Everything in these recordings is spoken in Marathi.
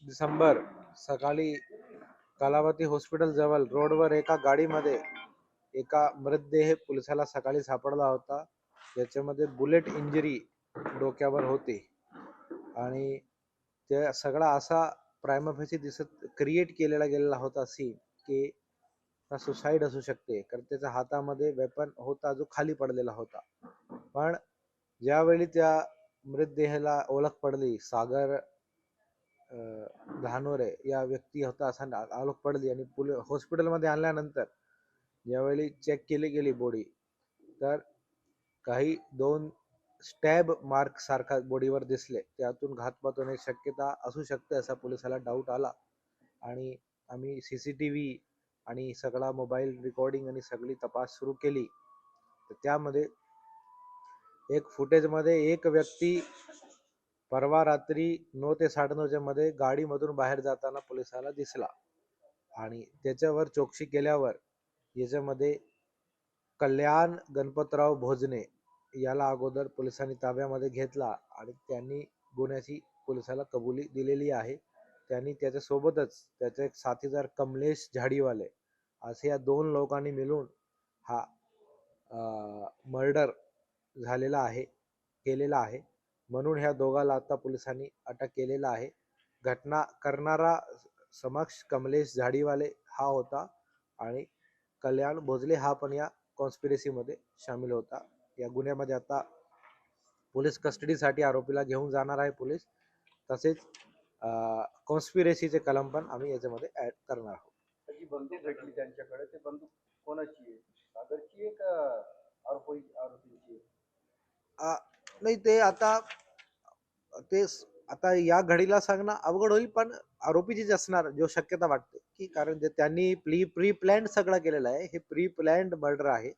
डिसेंबर सकाळी कालावती हॉस्पिटल जवळ रोडवर एका गाडीमध्ये एका मृतदेह पोलिसाला सकाळी सापडला होता. याच्यामध्ये बुलेट इंजुरी डोक्यावर होती आणि ते सगळा असा प्रायमाफेसी दिसत क्रिएट केलेला गेलेला होता सीन की सुसाईड असू शकते, कारण त्याच्या हातामध्ये वेपन होता जो खाली पडलेला होता. पण ज्यावेळी त्या मृतदेहाला ओळख पडली, सागर धानोरे या व्यक्ती होता असं ओळख पडली आणि हॉस्पिटलमध्ये आणल्यानंतर ज्यावेळी चेक केली गेली बॉडी, तर काही 2 स्टॅब मार्क सारखा बॉडीवर दिसले. त्यातून घातपात होण्याची शक्यता असू शकते असा पोलिसाला डाऊट आला आणि आम्ही CCTV आणि सगळा मोबाईल रेकॉर्डिंग आणि सगळी तपास सुरू केली. तर त्यामध्ये एक फुटेजमध्ये एक व्यक्ती परवा रात्री 9 ते 9:30च्या मध्ये गाडीमधून बाहेर जाताना पोलिसाला दिसला आणि त्याच्यावर चौकशी केल्यावर याच्यामध्ये कल्याण गणपतराव भोजने याला अगोदर पोलिसांनी ताब्यामध्ये घेतला आणि त्यांनी गुन्ह्याची पोलिसाला कबुली दिलेली आहे. त्यांनी त्याच्यासोबतच त्याचा एक साथीदार कमलेश झाडीवाले असे या 2 लोकांनी मिळून हा मर्डर झालेला आहे, केलेला आहे. म्हणून ह्या दोघाला आता पोलिसांनी अटक केलेला आहे. घटना करणारा समक्ष कमलेश झाडीवाले हा होता आणि कल्याण भोजले हा पण या कॉन्स्पिरसी मध्ये सामील होता. या गुन्ह्यामध्ये आता पोलीस कस्टडीसाठी आरोपीला घेऊन जाणार आहे पोलीस. तसेच कॉन्स्पिरसीचे कलम पण आम्ही याच्यामध्ये ऍड करणार आहोत. जी बंदूक भेटली त्यांच्याकडे, ते बंदूक कोणाची आहे? सागरची आहे का आरोपीची? नाही, ते आता या घडीला सांगणं अवघड होईल, पण आरोपीचीच असणार जो शक्यता वाटते, की कारण जे त्यांनी प्री प्लॅन्ड सगळं केलेलं आहे. हे प्री प्लॅन्ड मर्डर आहे,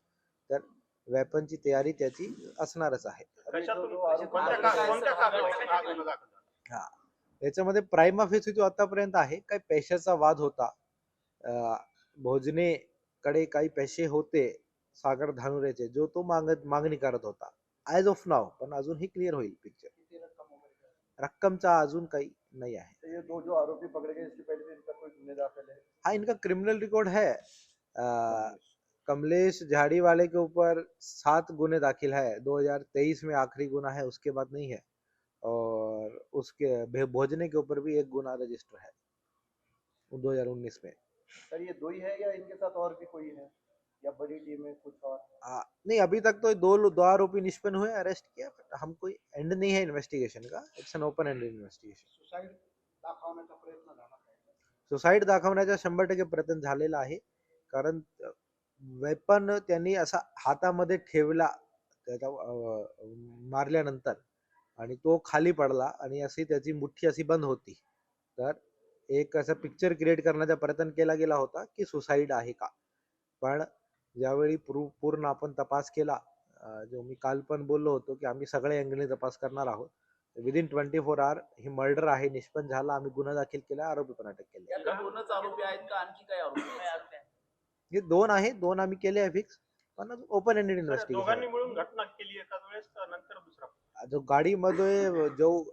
तर वेपनची तयारी त्याची असणारच आहे. हा, याच्यामध्ये प्राइमा फेसी जो आतापर्यंत आहे, काही पैशाचा वाद होता. भोजने कडे काही पैसे होते सागर धानुरेचे, जो तो मागणी करत होता ऍज ऑफ नाव, पण अजून ही क्लिअर होईल पिक्चर. रक्कमचा अजून काही नहीं है। तो ये दो जो आरोपी पकड़े गए, इससे पहले इनका कोई गुन्हे दाखिल है? हाँ, इनका क्रिमिनल रिकॉर्ड है। कमलेश झाड़ी वाले के ऊपर 7 गुने दाखिल है। 2023 में आखिरी गुना है, उसके बाद नहीं है। और उसके भोजने के ऊपर भी 1 गुना रजिस्टर है 2019 में। सर ये 2 ही है या इनके साथ और भी कोई है या बड़ी टीम है कुछ और? नहीं, अभी तक तो दो आरोपी निष्पन्न हुए, अरेस्ट किया, बट हम कोई एंड नहीं है इन्वेस्टिगेशन का। It's an open end investigation. Suicide दाखवण्याचा 100% प्रयत्न झालेला आहे, कारण वेपन त्यांनी असा हातामध्ये ठेवला त्याचा मारल्यानंतर आणि तो खाली पडला आणि अशी त्याची मुठ्ठी अशी बंद होती. तर एक असा पिक्चर क्रिएट करण्याचा प्रयत्न केला गेला होता की सुसाईड आहे का. पण ज्यावेळी पूर्ण आपण तपास केला, जो मी काल पण बोललो होतो की आम्ही सगळे अँगलने तपास करणार आहोत, विदिन 24 आवर ही मर्डर आहे निष्पन्न झाला. आम्ही गुन्हा दाखल केला, आरोपी पण अटक केले. दोनच आरोपी आहेत का आणखी काही आरोपी आहेत? हे 2 आहे, 2 आम्ही केले आहे फिक्स, पण ओपन एंडेड इन्व्हेस्टिगेशन. दोघांनी मिळून घटना केली एकाच वेळेस नंतर दुसरा जो गाडीमध्ये जो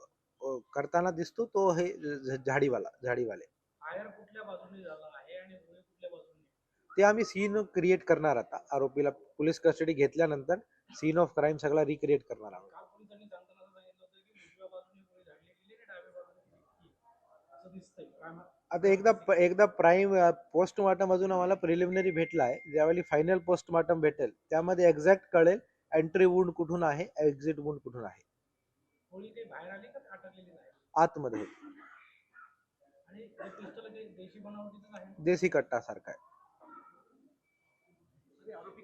करताना दिसतो तो हे झाडीवाले. फायर कुठल्या बाजूने झाला आहे आणि गोळी कुठल्या बाजूने? ते आम्ही सीन क्रिएट करणार. आता आरोपीला पोलीस कस्टडी घेतल्यानंतर सीन ऑफ क्राईम सगळा रिक्रिएट करणार आहोत. काल पोलिसांनी सांगताना सांगितलं होतं की उजव्या बाजूने गोळी झाडली गेली आणि डाव्या बाजूने असं दिसतंय. आता एकदा प्राईम पोस्टमॉर्टम अजून आम्हाला प्रिलिमिनरी भेटला आहे. ज्यावेळी फायनल पोस्टमॉर्टम भेटेल त्यामध्ये एक्झॅक्ट कळेल एंट्री वुंड कुठून आहे, एक्झिट वुंड कुठून आहे. गोळी काही बाहेर आली का अटकलेली नाही? आतमध्ये होती आणि पिस्टल देशी बनावटीचं आहे, देशी कट्टा सारखा आहे. आरोपी